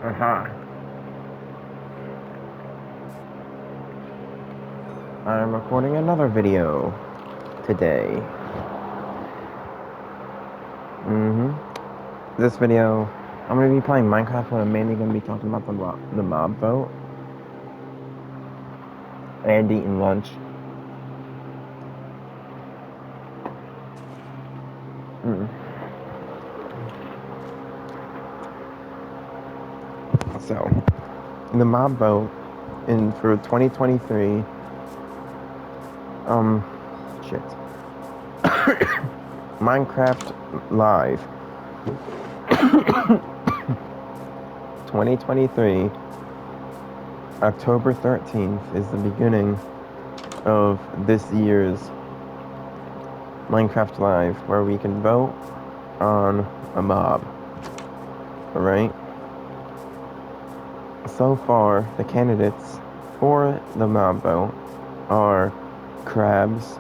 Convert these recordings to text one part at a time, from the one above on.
Uh-huh. I'm recording another video today. This video, I'm going to be playing Minecraft, and I'm mainly going to be talking about the mob vote and eating lunch. So, the mob vote for 2023, shit. Minecraft Live 2023, October 13th is the beginning of this year's Minecraft Live, where we can vote on a mob. Alright? So far, the candidates for the mob vote are crabs,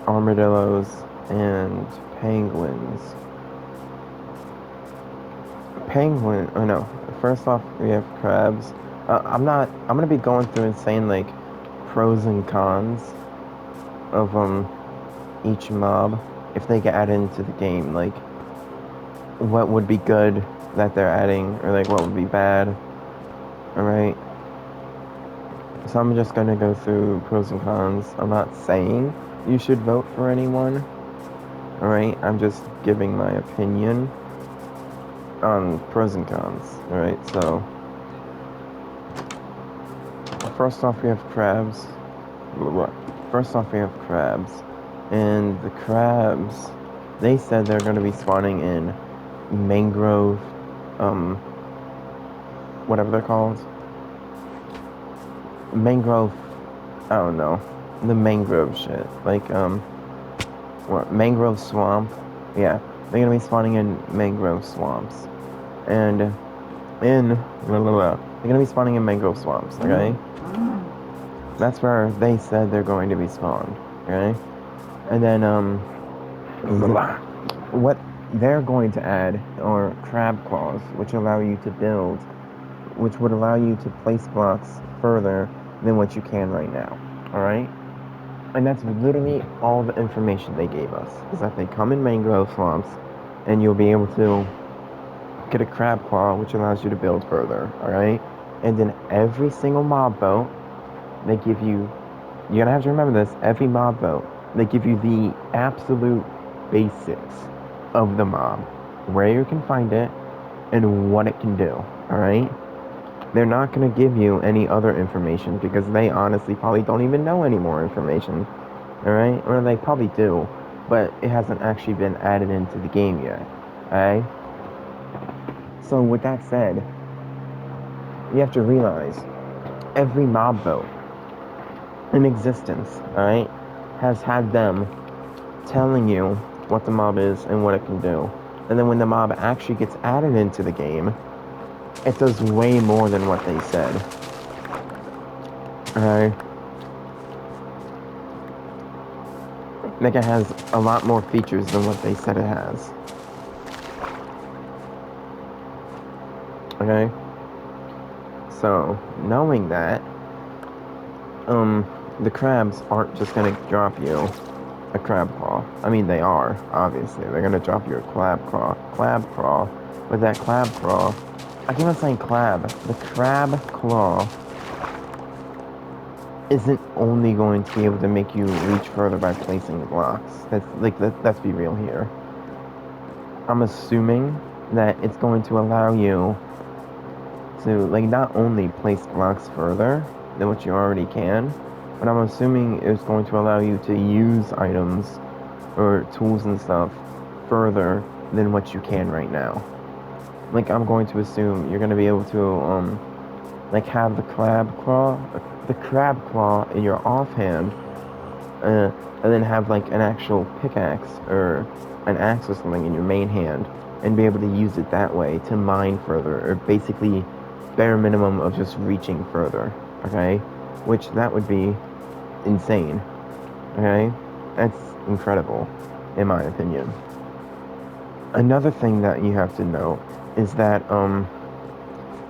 armadillos, and penguins. First off, we have crabs. I'm gonna be going through and saying, like, pros and cons of, each mob, if they get added into the game, like, what would be good that they're adding, or, like, what would be bad. Alright? So I'm just gonna go through pros and cons. I'm not saying you should vote for anyone. Alright? I'm just giving my opinion on pros and cons. Alright, so first off we have crabs. And the crabs, they said they're gonna be spawning in mangrove, whatever they're called. Mangrove, I don't know. The mangrove shit. Like, mangrove swamp. Yeah, they're gonna be spawning in mangrove swamps. And they're gonna be spawning in mangrove swamps, okay? That's where they said they're going to be spawned, okay? And then, what they're going to add are crab claws, which allow you to build, which would allow you to place blocks further than what you can right now, alright? And that's literally all the information they gave us, is that they come in mangrove swamps, and you'll be able to get a crab claw, which allows you to build further, alright? And then every single mob vote, they give you, you're gonna have to remember this, every mob vote, they give you the absolute basics of the mob, where you can find it, and what it can do, alright? They're not going to give you any other information, because they honestly probably don't even know any more information, alright? Or they probably do, but it hasn't actually been added into the game yet, alright? So with that said, you have to realize, every mob vote in existence, alright, has had them telling you what the mob is and what it can do. And then when the mob actually gets added into the game, it does way more than what they said. Alright? Like, it has a lot more features than what they said it has. Okay? So, knowing that, the crabs aren't just gonna drop you a crab claw. I mean, they are, obviously. They're gonna drop you a crab claw. But that crab claw, I keep on saying crab. The crab claw isn't only going to be able to make you reach further by placing the blocks. Let's be real here. I'm assuming that it's going to allow you to, like, not only place blocks further than what you already can, but I'm assuming it's going to allow you to use items or tools and stuff further than what you can right now. Like, I'm going to assume you're going to be able to, like, have the crab claw in your offhand, and then have, like, an actual pickaxe or an axe or something in your main hand, and be able to use it that way to mine further, or basically bare minimum of just reaching further, okay? Which, that would be insane, okay? That's incredible, in my opinion. Another thing that you have to know is that,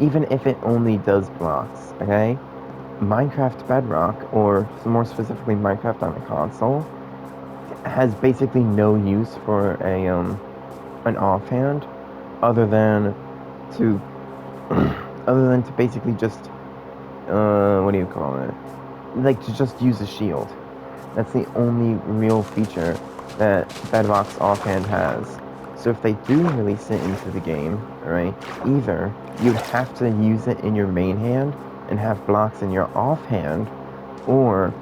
even if it only does blocks, okay? Minecraft Bedrock, or more specifically Minecraft on a console, has basically no use for an offhand other than to basically just what do you call it? Like to just use a shield. That's the only real feature that Bedrock's offhand has. So if they do release it into the game, right, either you'd have to use it in your main hand and have blocks in your offhand, or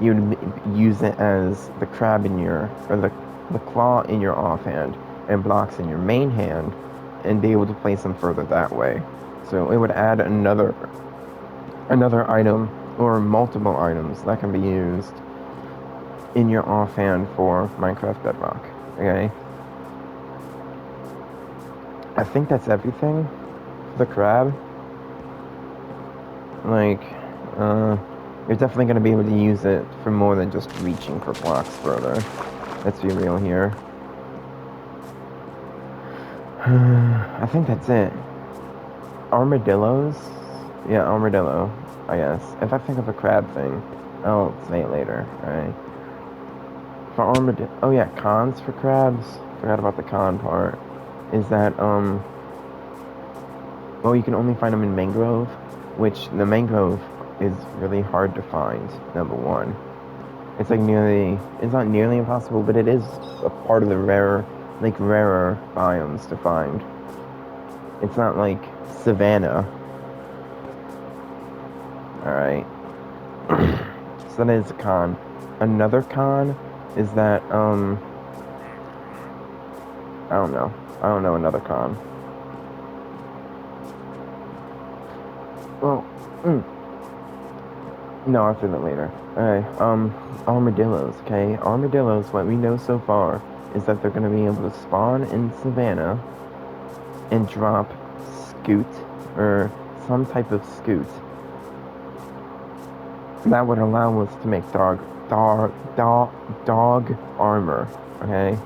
you'd use it as the crab in your, or the claw in your offhand and blocks in your main hand and be able to place them further that way. So it would add another item or multiple items that can be used in your offhand for Minecraft Bedrock. Okay? I think that's everything for the crab. Like, you're definitely going to be able to use it for more than just reaching for blocks further. Let's be real here. I think that's it. Armadillos? Yeah, armadillo, I guess. If I think of a crab thing, I'll say it later, alright? For armadillo, oh yeah, cons for crabs. Forgot about the con part. Is that, well, you can only find them in mangrove, which the mangrove is really hard to find, number one. It's like it's not nearly impossible, but it is a part of the rarer biomes to find. It's not like savanna. Alright. So that is a con. Another con is that, I don't know. I don't know another con. Well, no, I'll say that later. Alright, armadillos, okay? Armadillos, what we know so far is that they're going to be able to spawn in savanna and drop scoot, or some type of scoot. That would allow us to make dog armor, okay?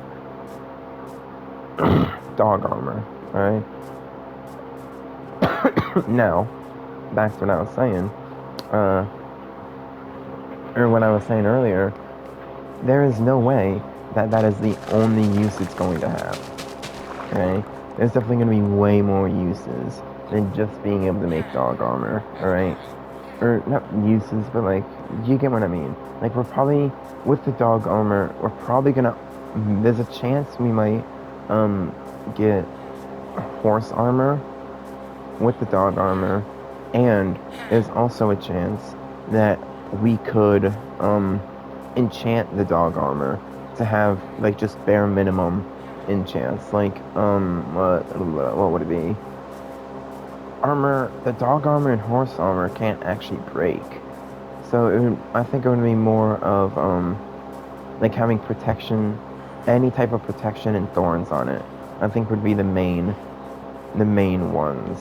Dog armor, alright? Now, back to what I was saying, or what I was saying earlier, there is no way that that is the only use it's going to have, okay? There's definitely going to be way more uses than just being able to make dog armor, alright? Or, not uses, but like, you get what I mean. Like, we're probably, with the dog armor, we're probably gonna, there's a chance we might, get horse armor with the dog armor, and there's also a chance that we could, enchant the dog armor to have, like, just bare minimum enchants. Like, what would it be? Armor, the dog armor and horse armor can't actually break. So I think it would be more of, like having protection, any type of protection and thorns on it. I think would be the main ones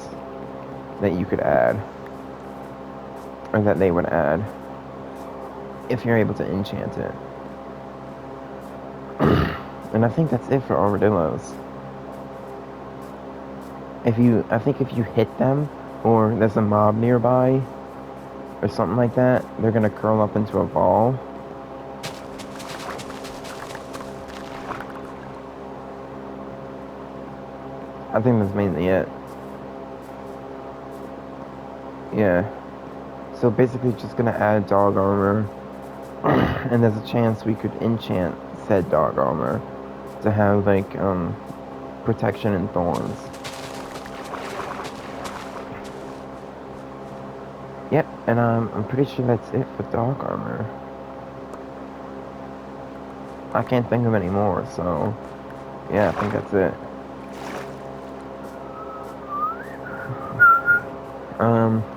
that you could add, or that they would add, if you're able to enchant it. And I think that's it for armadillos. I think if you hit them, or there's a mob nearby, or something like that, they're gonna curl up into a ball. I think that's mainly it. Yeah. So basically just gonna add dog armor, and there's a chance we could enchant said dog armor to have, like, protection and thorns. Yep, and I'm pretty sure that's it for dog armor. I can't think of any more, so yeah, I think that's it.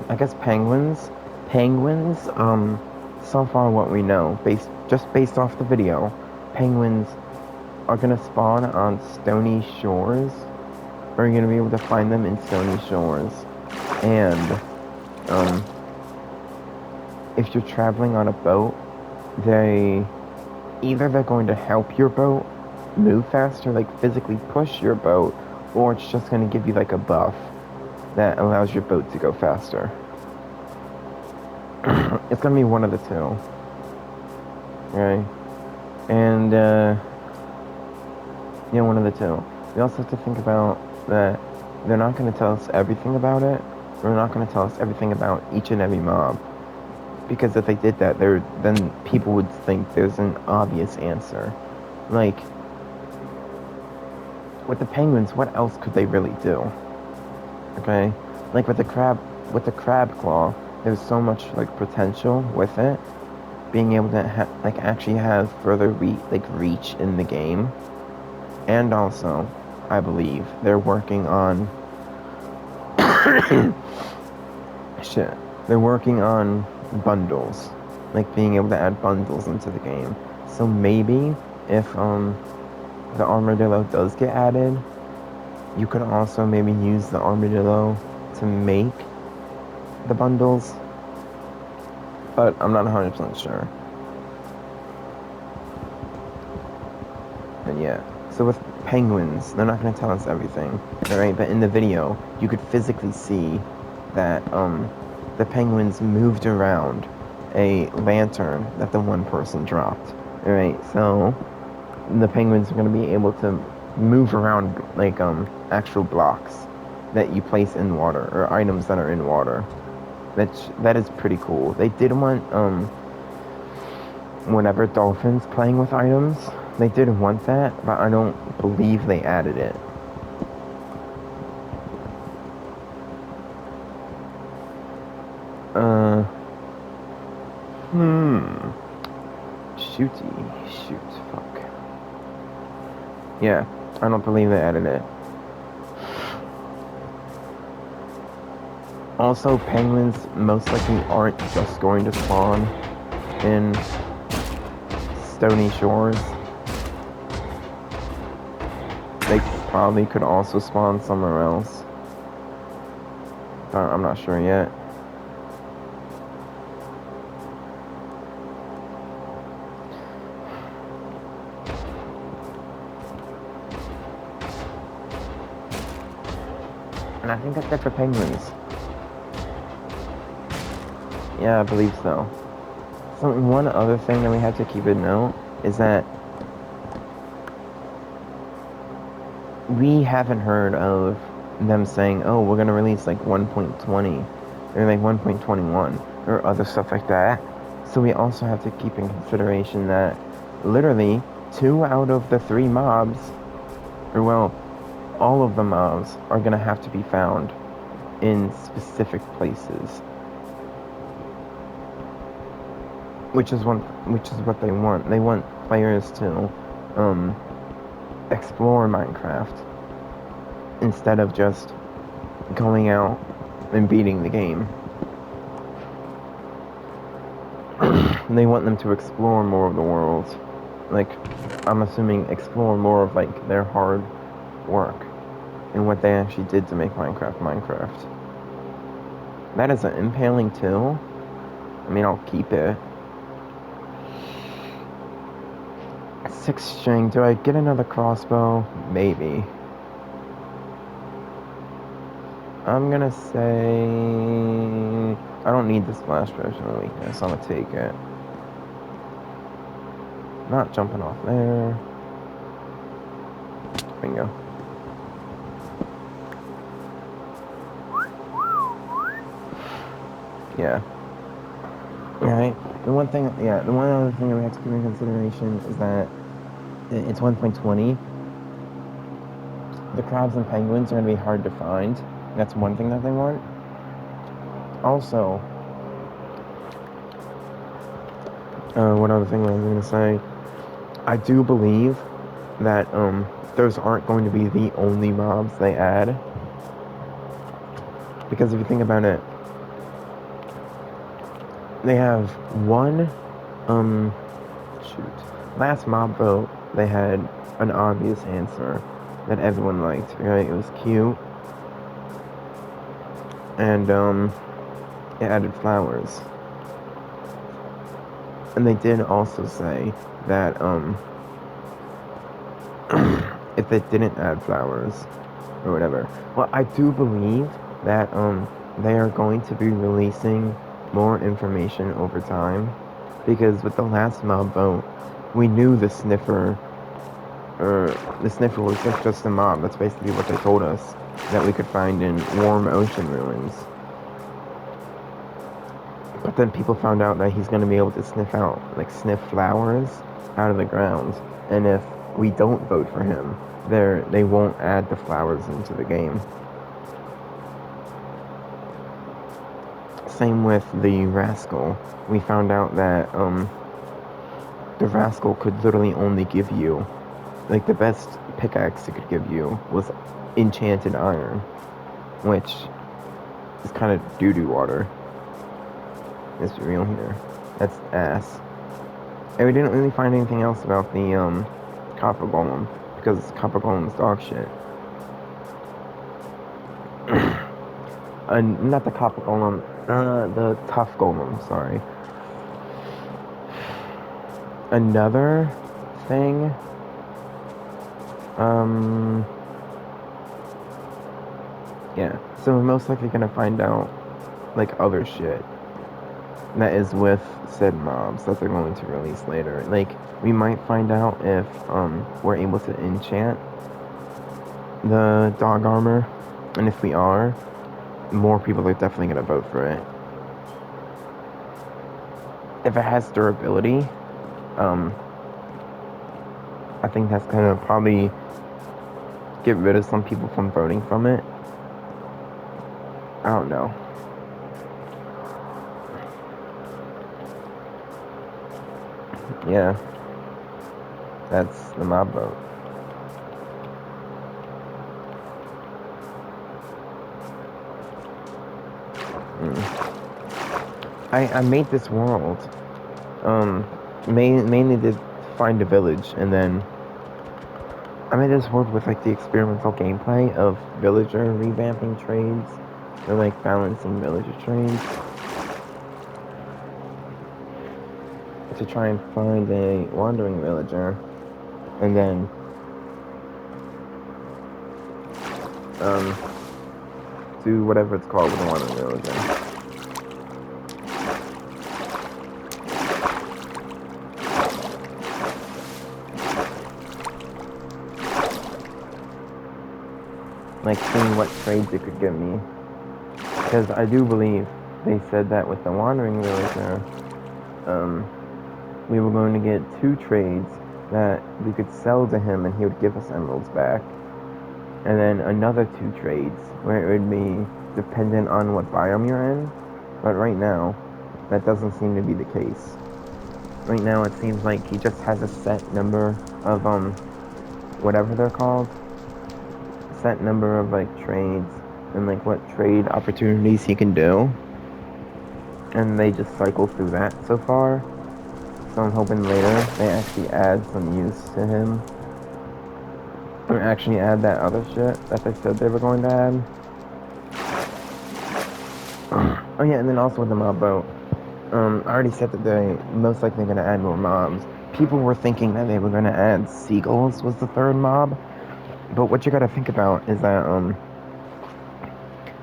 I guess penguins, so far what we know, based off the video, penguins are gonna spawn on stony shores, or you're gonna be able to find them in stony shores, and, if you're traveling on a boat, they're going to help your boat move faster, like physically push your boat, or it's just going to give you like a buff. that allows your boat to go faster. It's gonna be one of the two. Right? And, yeah, one of the two. We also have to think about that they're not going to tell us everything about it. They're not going to tell us everything about each and every mob. Because if they did that, then people would think there's an obvious answer. Like, with the penguins, what else could they really do? Okay? Like with the crab claw, there's so much, like, potential with it. Being able to, actually have further reach in the game. And also, I believe, they're working on... Shit. They're working on bundles. Like, being able to add bundles into the game. So maybe, if, the armadillo does get added, you could also maybe use the armadillo to make the bundles. But I'm not 100% sure. And yeah. So with penguins, they're not going to tell us everything, alright? But in the video, you could physically see that the penguins moved around a lantern that the one person dropped, alright? So the penguins are going to be able to move around like actual blocks that you place in water, or items that are in water. That is pretty cool. They did want whenever dolphins playing with items. They did want that, but I don't believe they added it. Shoot, fuck. Yeah, I don't believe they added it. Also, penguins most likely aren't just going to spawn in Stony Shores. They probably could also spawn somewhere else. I'm not sure yet. And I think that's it for penguins. Yeah, I believe so. So one other thing that we have to keep in note is that we haven't heard of them saying, oh, we're going to release like 1.20 or like 1.21 or other stuff like that. So we also have to keep in consideration that literally 2 out of the 3 mobs, or well, all of the mobs are going to have to be found in specific places. Which is what they want. They want players to explore Minecraft instead of just going out and beating the game. They want them to explore more of the world. Like, I'm assuming explore more of like their hard work and what they actually did to make Minecraft. That is an impaling too. I mean, I'll keep it. 6 string. Do I get another crossbow? Maybe. I'm gonna say I don't need the splash potion of weakness. I'm gonna take it. Not jumping off there. Bingo. Yeah. Alright. The one other thing that we have to keep in consideration is that it's 1.20. The crabs and penguins are going to be hard to find. That's one thing that they want. Also, one other thing that I'm going to say, I do believe that those aren't going to be the only mobs they add. Because if you think about it, they have one, last mob vote, they had an obvious answer that everyone liked, right? It was cute. And, it added flowers. And they did also say that, if they didn't add flowers, or whatever. Well, I do believe that they are going to be releasing more information over time, because with the last mob vote, we knew the sniffer was just a mob. That's basically what they told us that we could find in warm ocean ruins. But then people found out that he's going to be able to sniff flowers out of the ground. And if we don't vote for him, they won't add the flowers into the game. Same with the Rascal. We found out that the Rascal could literally only give you, like, the best pickaxe it could give you was enchanted iron, which is kind of doo-doo water. Let's be real here. That's ass. And we didn't really find anything else about the copper golem, because copper golem's dog shit. Not the copper golem, the tough golem, sorry. Another thing, yeah, so we're most likely gonna find out, like, other shit that is with said mobs that they're going to release later. Like, we might find out if we're able to enchant the dog armor, and if we are, more people are definitely gonna vote for it. If it has durability, I think that's gonna probably get rid of some people from voting from it. I don't know. Yeah, that's the mob vote. I made this world mainly to find a village, and then I made this world with, like, the experimental gameplay of villager revamping trades, or, like, balancing villager trades, to try and find a wandering villager, and then do whatever it's called with a wandering villager. Like, seeing what trades it could give me. Because I do believe they said that with the wandering villager, we were going to get 2 trades that we could sell to him and he would give us emeralds back. And then another 2 trades where it would be dependent on what biome you're in. But right now, that doesn't seem to be the case. Right now it seems like he just has a set number of, whatever they're called. Set number of, like, trades and, like, what trade opportunities he can do. And they just cycle through that so far. So I'm hoping later they actually add some use to him. Or actually add that other shit that they said they were going to add. Oh yeah, and then also with the mob vote. I already said that they most likely going to add more mobs. People were thinking that they were going to add seagulls was the 3rd mob. But what you got to think about is that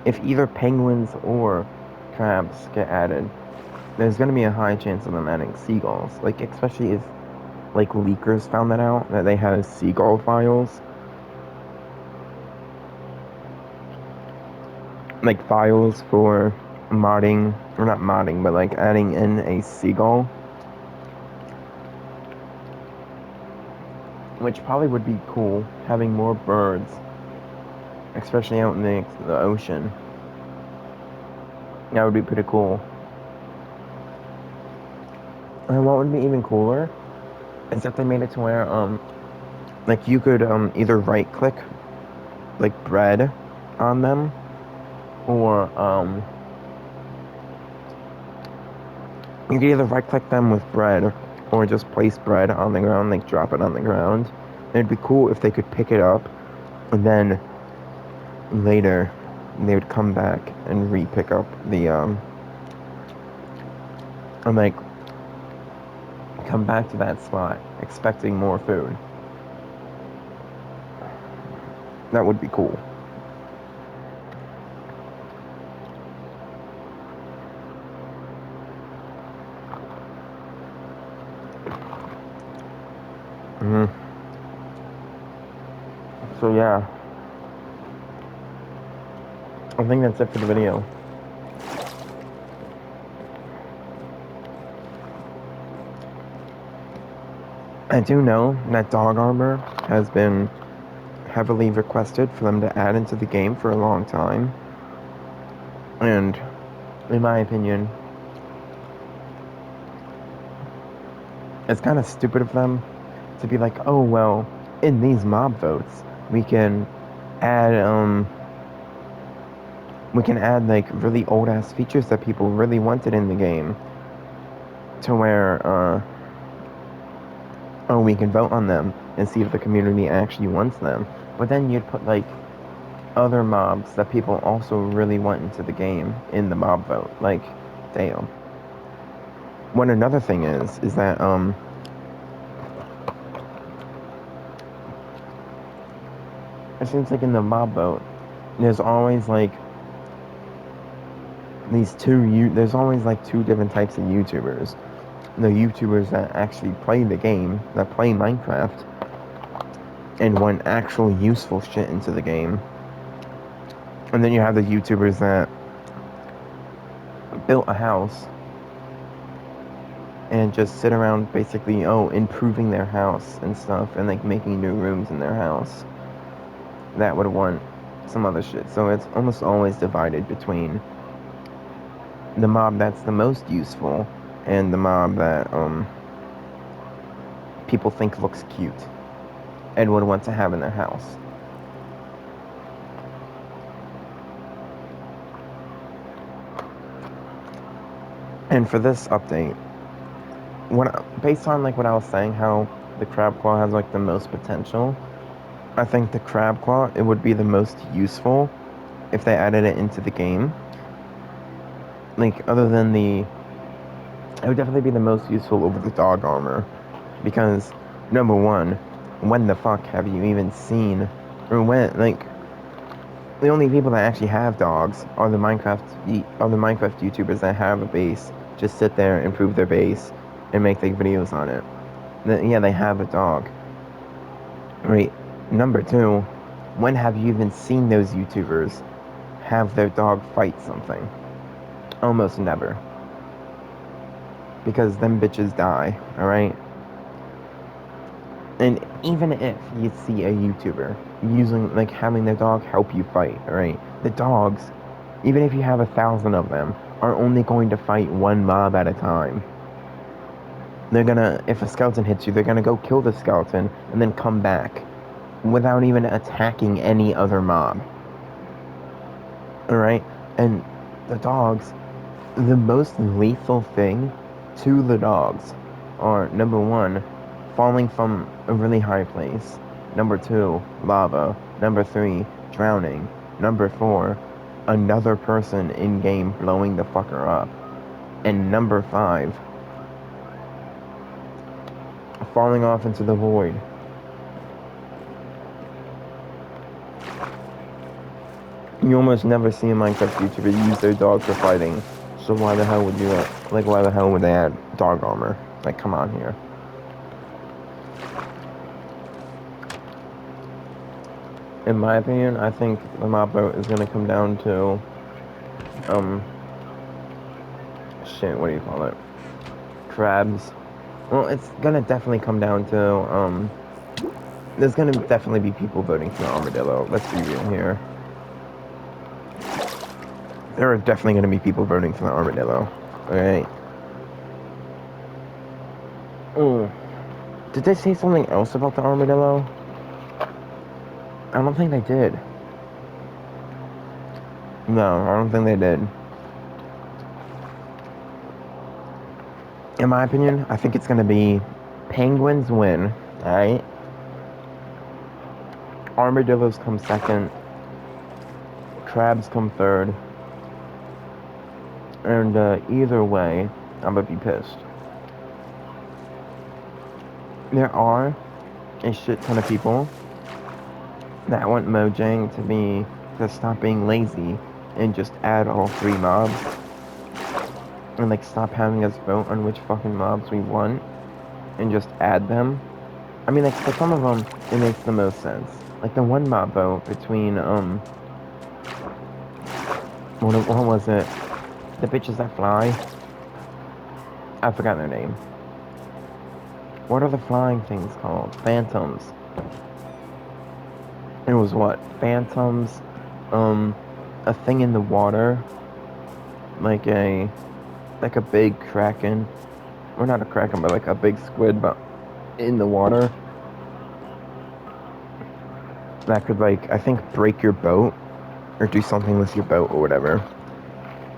if either penguins or crabs get added, there's going to be a high chance of them adding seagulls. Like, especially if, like, leakers found that out, that they had seagull files. Like, files for modding, or not modding, but, like, adding in a seagull. Which probably would be cool, having more birds, especially out in the ocean. That would be pretty cool. And what would be even cooler is if they made it to where, like, you could either right-click, like, bread on them, or you could either right-click them with bread, or just place bread on the ground, like, drop it on the ground. It'd be cool if they could pick it up, and then later they would come back and re-pick up the, and, like, come back to that spot expecting more food. That would be cool. So yeah, I think that's it for the video. I do know that dog armor has been heavily requested for them to add into the game for a long time. And in my opinion, it's kind of stupid of them to be like, oh, well, in these mob votes, we can add like really old ass features that people really wanted in the game to where oh, we can vote on them and see if the community actually wants them. But then you'd put like other mobs that people also really want into the game in the mob vote. Like, damn. What another thing is that it seems like in the mob vote, there's always like there's always like two different types of YouTubers. The YouTubers that actually play the game, that play Minecraft, and want actual useful shit into the game. And then you have the YouTubers that built a house and just sit around basically, improving their house and stuff, and like making new rooms in their house. That would want some other shit. So it's almost always divided between the mob that's the most useful and the mob that people think looks cute and would want to have in their house. And for this update, based on like what I was saying, how the crab claw has like the most potential, I think the crab claw, it would be the most useful if they added it into the game. Like, other than it would definitely be the most useful over the dog armor, because number one, when the fuck have you even seen, or when, like, the only people that actually have dogs are the Minecraft YouTubers that have a base, just sit there, improve their base, and make like videos on it. Yeah, they have a dog. Right. Number two, when have you even seen those YouTubers have their dog fight something? Almost never. Because them bitches die, alright? And even if you see a YouTuber having their dog help you fight, alright? The dogs, even if you have 1,000 of them, are only going to fight one mob at a time. If a skeleton hits you, they're gonna go kill the skeleton and then come back without even attacking any other mob. Alright? And the dogs, the most lethal thing to the dogs are, number one, falling from a really high place. Number two, lava. Number three, drowning. Number four, another person in-game blowing the fucker up. And number five, falling off into the void. You almost never see a Minecraft YouTuber use their dog for fighting. So why the hell would they add dog armor? Like, come on here. In my opinion, I think the mob vote is gonna come down to, what do you call it? Crabs. Well, it's gonna definitely come down to, there's gonna definitely be people voting for the armadillo. Let's be real here. There are definitely gonna be people voting for the armadillo. Alright? Did they say something else about the armadillo? I don't think they did. No, I don't think they did. In my opinion, I think it's gonna be penguins win, alright? Armadillos come second. Crabs come third. And either way, I'm gonna be pissed. There are a shit ton of people that want Mojang to stop being lazy and just add all 3 mobs. And stop having us vote on which fucking mobs we want and just add them. I mean, like, for some of them, it makes the most sense. Like, the one mob, though, between, what was it? The bitches that fly? I forgot their name. What are the flying things called? Phantoms. It was what? Phantoms, a thing in the water, like a big kraken, or not a kraken, but like a big squid, but in the water that could, like, I think break your boat or do something with your boat or whatever.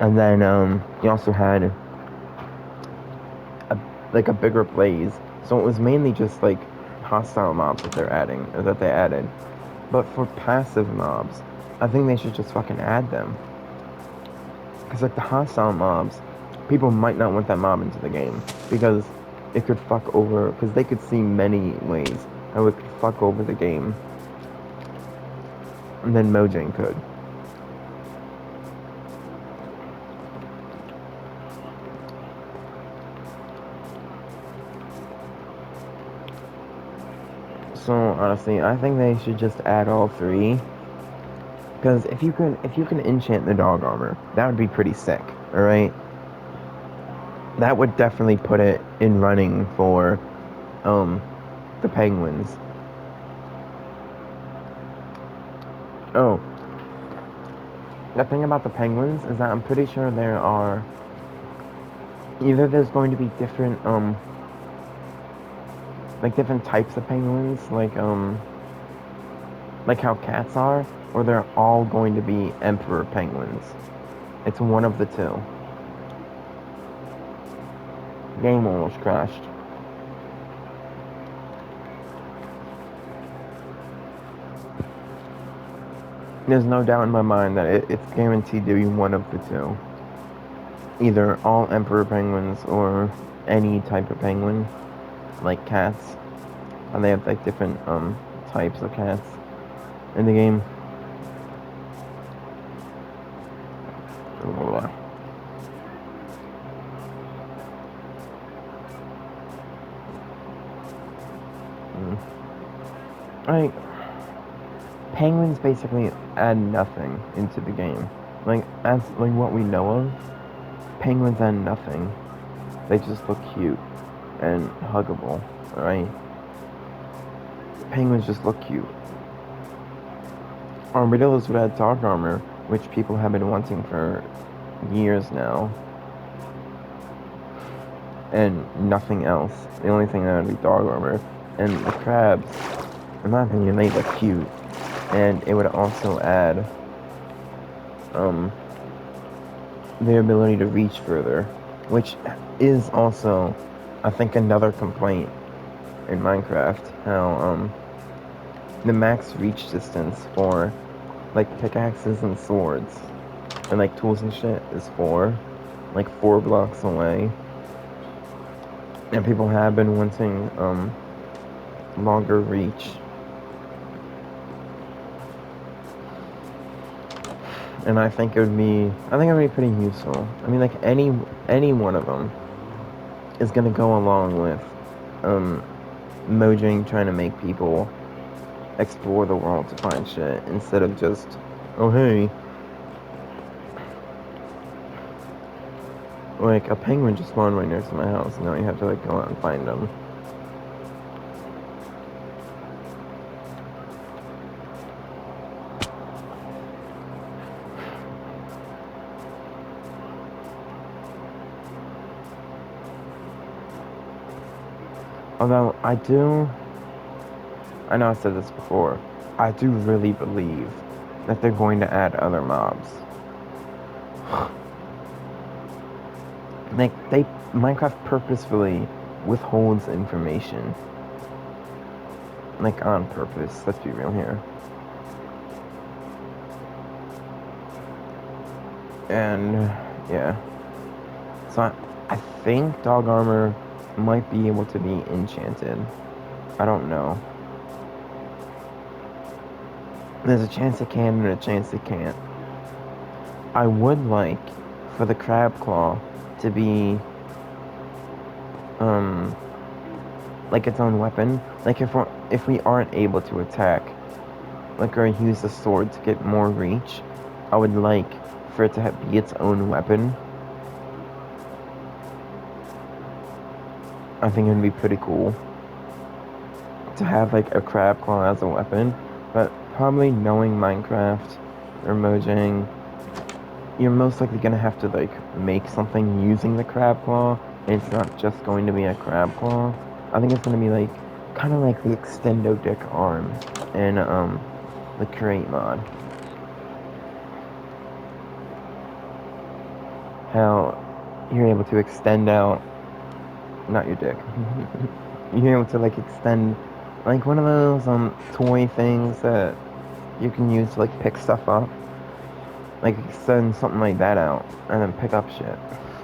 And then you also had a bigger blaze, so it was mainly just like hostile mobs that they're adding, or that they added. But for passive mobs, I think they should just fucking add them. Because, like, the hostile mobs, people might not want that mob into the game. Because it could fuck over, because they could see many ways how it could fuck over the game. And then Mojang could. So, honestly, I think they should just add all three. Because if you can enchant the dog armor, that would be pretty sick, alright? That would definitely put it in running for the penguins. Oh, the thing about the penguins is that I'm pretty sure there are either there's going to be different like different types of penguins, like how cats are, or they're all going to be emperor penguins. It's one of the two. Game almost crashed. There's no doubt in my mind that it's guaranteed to be one of the two. Either all emperor penguins or any type of penguin, like cats. And they have like different types of cats in the game. Like, penguins basically add nothing into the game. Like, as like what we know of, penguins add nothing. They just look cute and huggable, right? Penguins just look cute. Armadillos would add dog armor, which people have been wanting for years now. And nothing else. The only thing that would be dog armor. And the crabs, in my opinion, they look cute. And it would also add the ability to reach further, which is also, I think, another complaint in Minecraft, how the max reach distance for like pickaxes and swords and like tools and shit is 4 blocks away, and people have been wanting longer reach. And I think it would be pretty useful. I mean, like, any one of them is gonna go along with Mojang trying to make people explore the world to find shit instead of just, oh hey, like a penguin just spawned right next to my house. Now you have to like go out and find them. Although I know I said this before, I do really believe that they're going to add other mobs. Like, Minecraft purposefully withholds information. Like, on purpose, let's be real here. And, yeah. So, I think dog armor might be able to be enchanted. I don't know. There's a chance it can and a chance it can't. I would like for the crab claw to be like its own weapon. Like if we aren't able to attack, like or use the sword to get more reach, I would like for it to be its own weapon. I think it'd be pretty cool to have like a crab claw as a weapon. But probably knowing Minecraft or Mojang, you're most likely gonna have to like make something using the crab claw, and it's not just going to be a crab claw. I think it's gonna be like kind of like the extendo dick arm in the create mod. How you're able to extend out, not your dick. You're able to like extend like one of those toy things that you can use to like pick stuff up. Like extend something like that out and then pick up shit.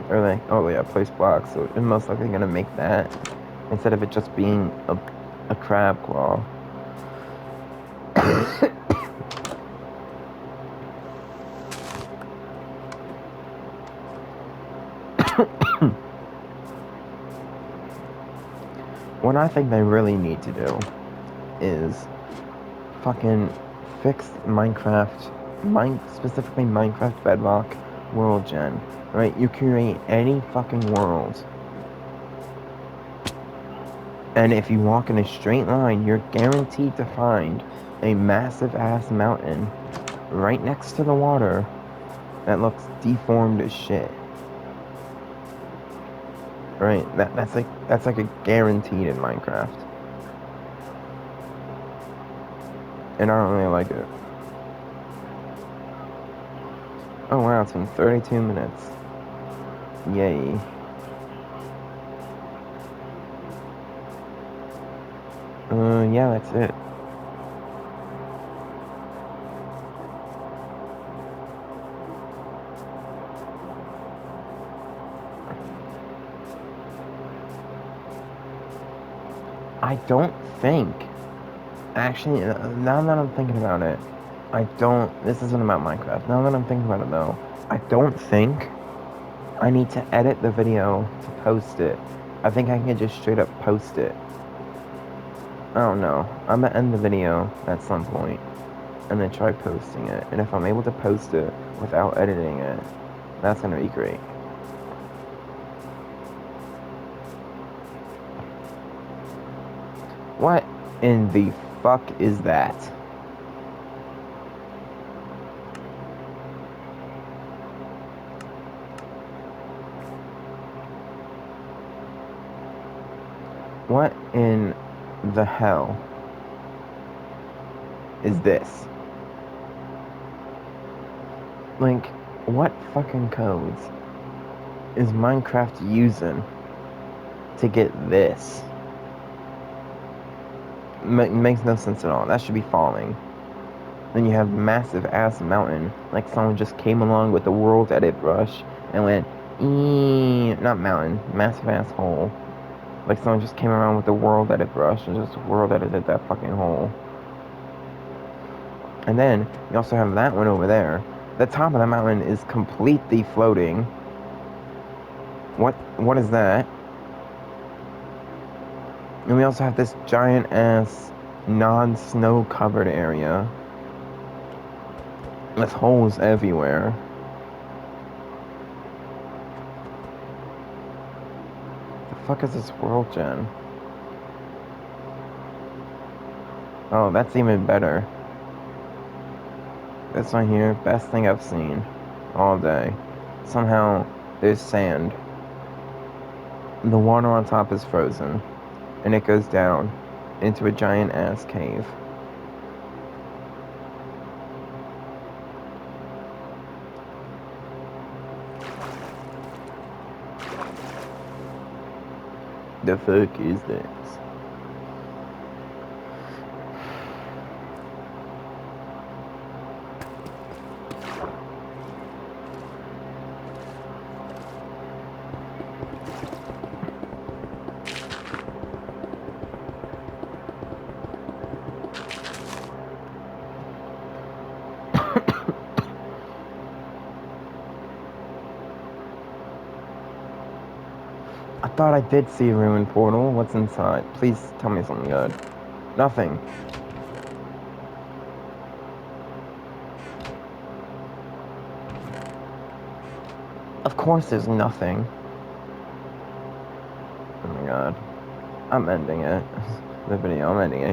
Or like, oh yeah, place blocks. So it's most likely gonna make that instead of it just being a crab claw. What I think they really need to do is fucking fix Minecraft, specifically Minecraft Bedrock World Gen. Right? You create any fucking world, and if you walk in a straight line, you're guaranteed to find a massive ass mountain right next to the water that looks deformed as shit. Right? That's like a guaranteed in Minecraft. And I don't really like it. Oh wow, it's been 32 minutes. Yay. Yeah, that's it. I don't think, actually, now that I'm thinking about it, this isn't about Minecraft. Now that I'm thinking about it though, I don't think I need to edit the video to post it. I think I can just straight up post it. I don't know. I'm gonna end the video at some point and then try posting it. And if I'm able to post it without editing it, that's gonna be great. What in the fuck is that? What in the hell is this? Like, what fucking codes is Minecraft using to get this? Makes no sense at all. That should be falling. Then you have massive ass mountain, like someone just came along with the world edit brush and went, not mountain, massive ass hole. Like someone just came around with the world edit brush and just world edited that fucking hole. And then you also have that one over there. The top of the mountain is completely floating. What is that? And we also have this giant ass non-snow covered area with holes everywhere. The fuck is this world gen? Oh, that's even better. This one here, best thing I've seen all day. Somehow there's sand. The water on top is frozen, and it goes down into a giant ass cave. The fuck is this? I thought I did see a ruined portal. What's inside? Please tell me something good. Nothing. Of course there's nothing. Oh my god. I'm ending it. The video, I'm ending it.